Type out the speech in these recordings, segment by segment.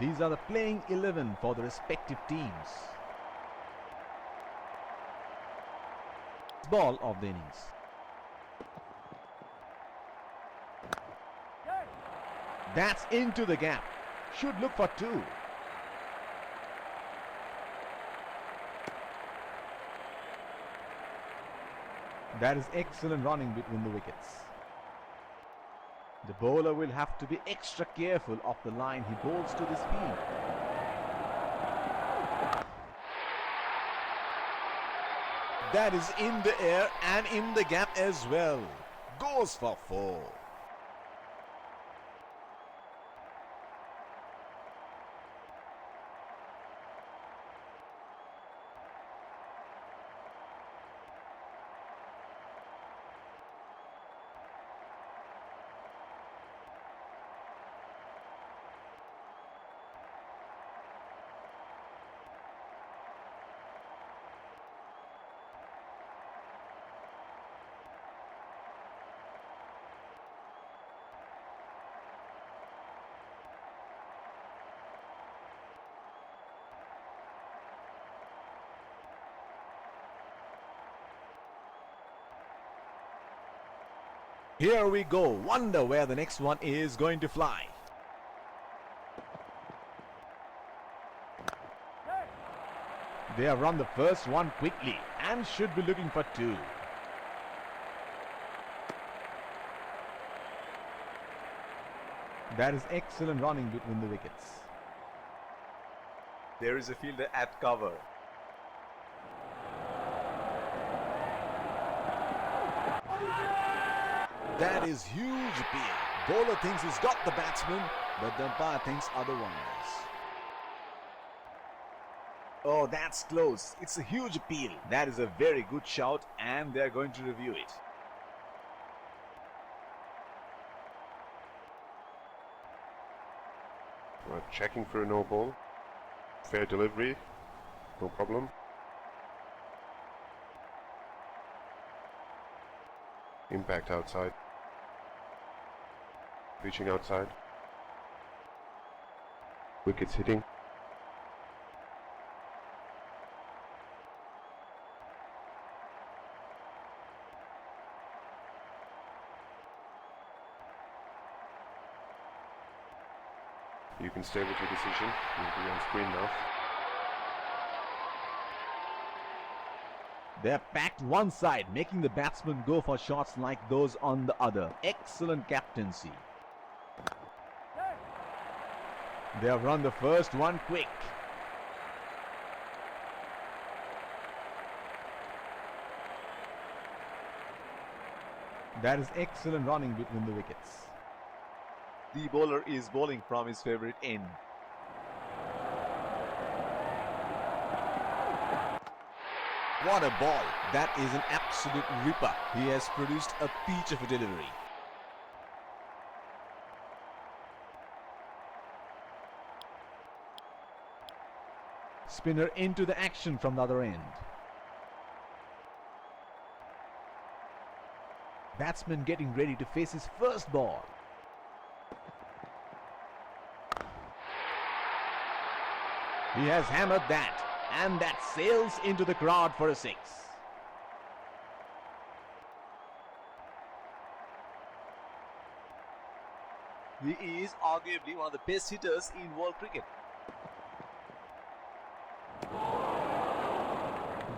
These are the playing 11 for the respective teams. Ball of the innings. That's into the gap. Should look for two. That is excellent running between the wickets. The bowler will have to be extra careful of the line he bowls to this field. That is in the air and in the gap as well. Goes for four. Here we go. Wonder where the next one is going to fly. They have run the first one quickly and should be looking for two. That is excellent running between the wickets. There is a fielder at cover. That is huge appeal. Bowler thinks he's got the batsman, but the umpire thinks otherwise. Oh, that's close. It's a huge appeal. That is a very good shout and they're going to review it. We're checking for a no ball. Fair delivery. No problem. Impact outside. Reaching outside. Wickets hitting. You can stay with your decision. You'll be on screen now. They're packed one side, making the batsman go for shots like those on the other. Excellent captaincy. They have run the first one quick. That is excellent running between the wickets. The bowler is bowling from his favorite end. What a ball. That is an absolute ripper. He has produced a peach of a delivery. Spinner into the action from the other end. Batsman getting ready to face his first ball. He has hammered that, and that sails into the crowd for a six. He is arguably one of the best hitters in world cricket.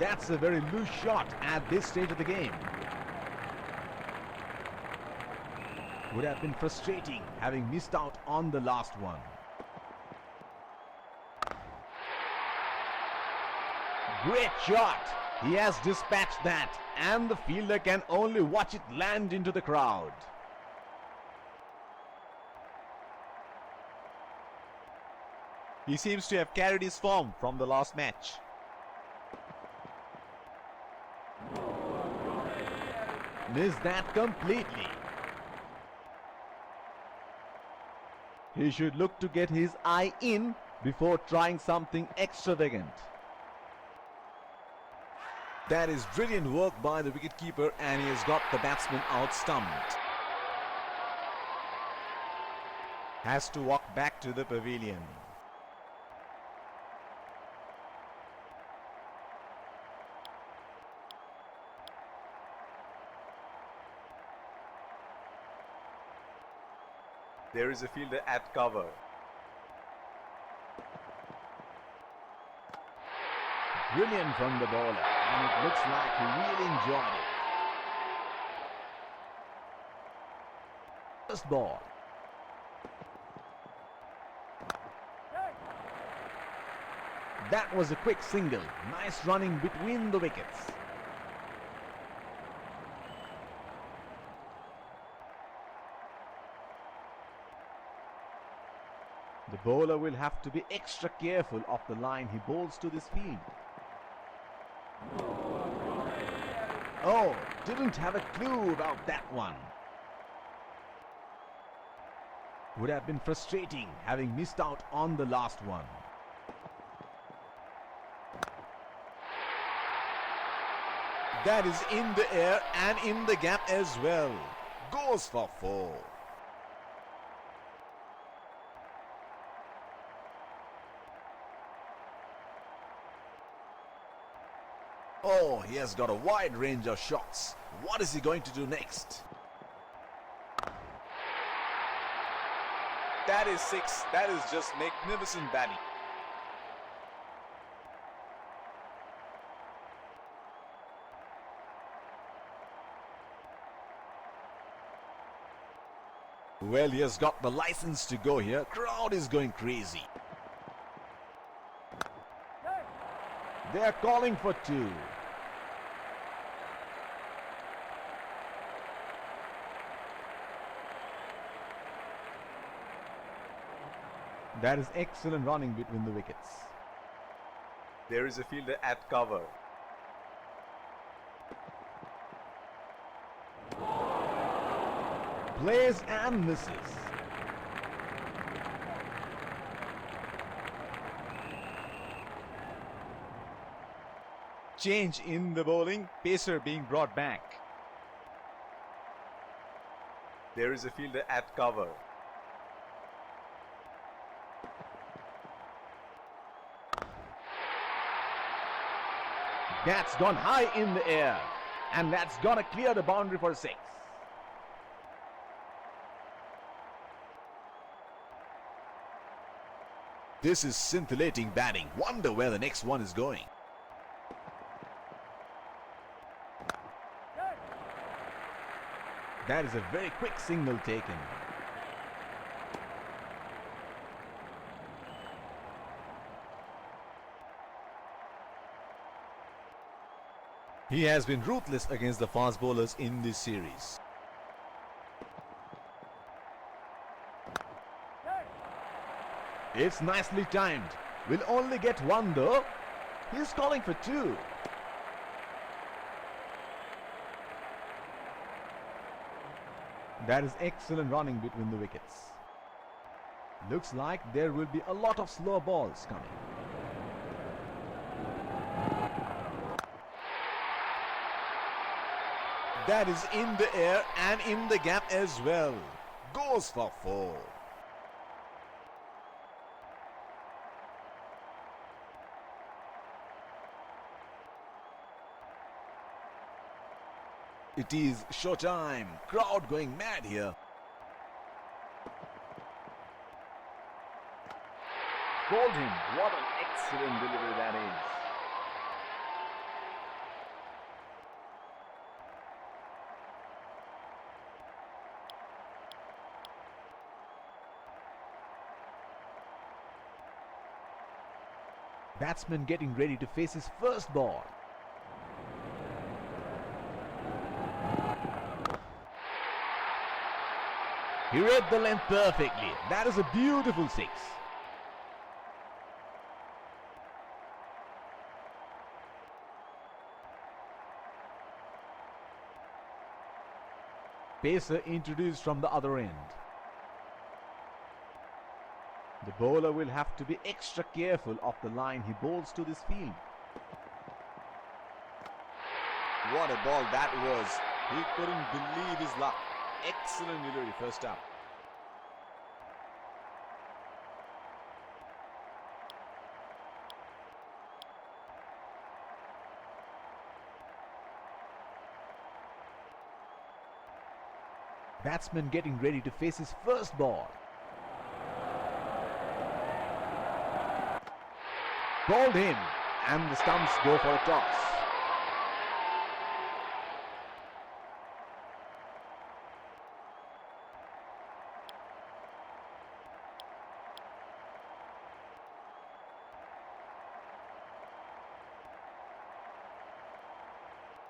That's a very loose shot at this stage of the game. Would have been frustrating having missed out on the last one. Great shot! He has dispatched that, and the fielder can only watch it land into the crowd. He seems to have carried his form from the last match. Missed that completely. He should look to get his eye in before trying something extravagant. That is brilliant work by the wicketkeeper, and he has got the batsman out stumped. Has to walk back to the pavilion. There is a fielder at cover. Brilliant from the bowler, and it looks like he really enjoyed it. First ball. That was a quick single. Nice running between the wickets. The bowler will have to be extra careful of the line he bowls to this field. Oh, didn't have a clue about that one. Would have been frustrating having missed out on the last one. That is in the air and in the gap as well. Goes for 4. Oh, he has got a wide range of shots. What is he going to do next? That is 6. That is just magnificent batting. Well, he has got the license to go here. Crowd is going crazy. They are calling for 2. That is excellent running between the wickets. There is a fielder at cover. Plays and misses. Change in the bowling. Pacer being brought back. There is a fielder at cover. That's gone high in the air, and that's gonna clear the boundary for 6. This is scintillating batting. Wonder where the next one is going. That is a very quick signal taken. He has been ruthless against the fast bowlers in this series. It's nicely timed. Will only get 1 though. He's calling for 2. That is excellent running between the wickets. Looks like there will be a lot of slow balls coming. That is in the air and in the gap as well. Goes for 4. It is showtime. Crowd going mad here. Bowled him. What an excellent delivery that is. Batsman getting ready to face his first ball. He read the length perfectly. That is a beautiful 6. Pacer introduced from the other end. The bowler will have to be extra careful of the line he bowls to this field. What a ball that was. He couldn't believe his luck. Excellent delivery first up. Batsman getting ready to face his first ball. bowled in, and the stumps go for a toss.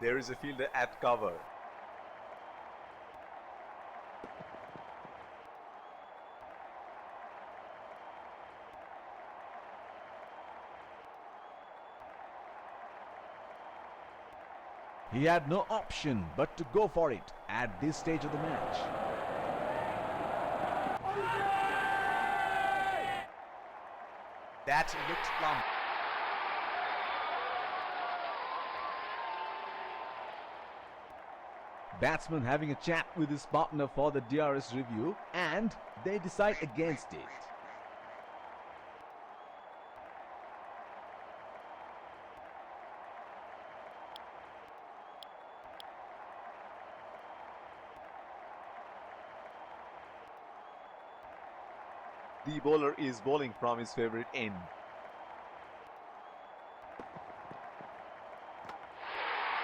There is a fielder at cover. He had no option but to go for it at this stage of the match. That looked plumb. Batsman having a chat with his partner for the DRS review, and they decide against it. The bowler is bowling from his favorite end.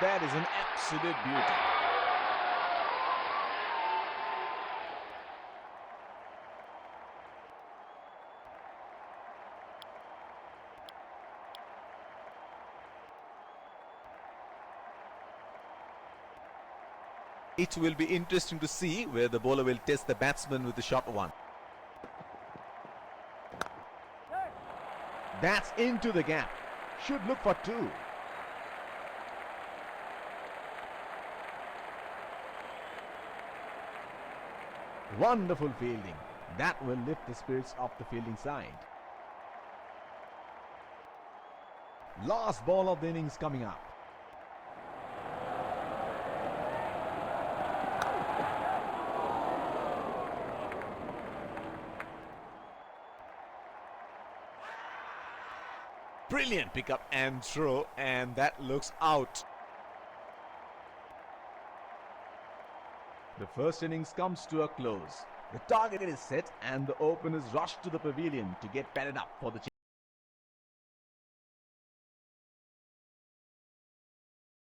That is an absolute beauty. It will be interesting to see where the bowler will test the batsman with the short one. That's into the gap. Should look for two. Wonderful fielding. That will lift the spirits of the fielding side. Last ball of the innings coming up. Brilliant pickup and throw, and that looks out. The first innings comes to a close. The target is set and the openers rush to the pavilion to get padded up for the